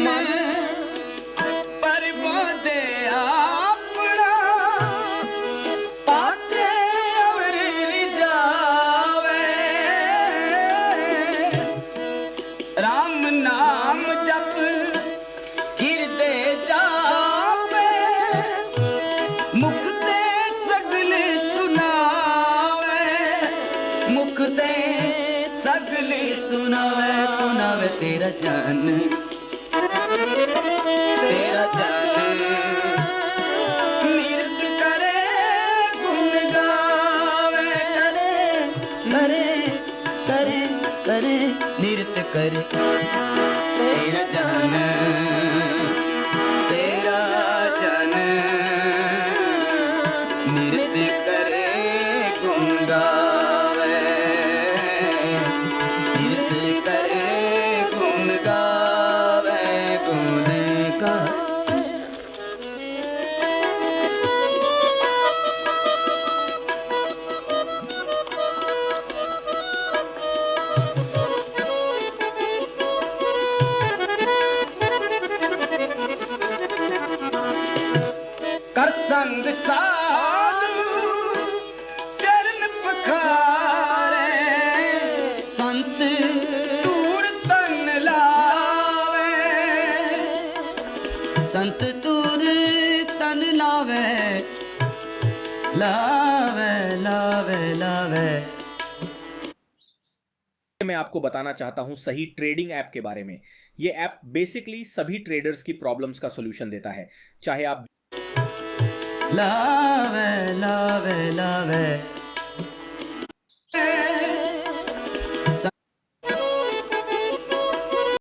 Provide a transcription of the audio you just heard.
मन पर बोदे आपना पाचे अवरी जावे राम नाम जप हृदय जावे मुखते सगले सुनावे मुखते सगले सुनावे सुनावे तेरा जान नृत करे गुण गावे करे करे करे नृत करे तेरा जान नृत करे गुण गावे नृत करे गुण गावे गुण का कर संग साधु चरण पखारे संत तूर तन लावे संत तूर तन लावे लावे लावे लावे। मैं आपको बताना चाहता हूं सही ट्रेडिंग ऐप के बारे में। ये ऐप बेसिकली सभी ट्रेडर्स की प्रॉब्लम्स का सॉल्यूशन देता है, चाहे आप लावे लावे लावे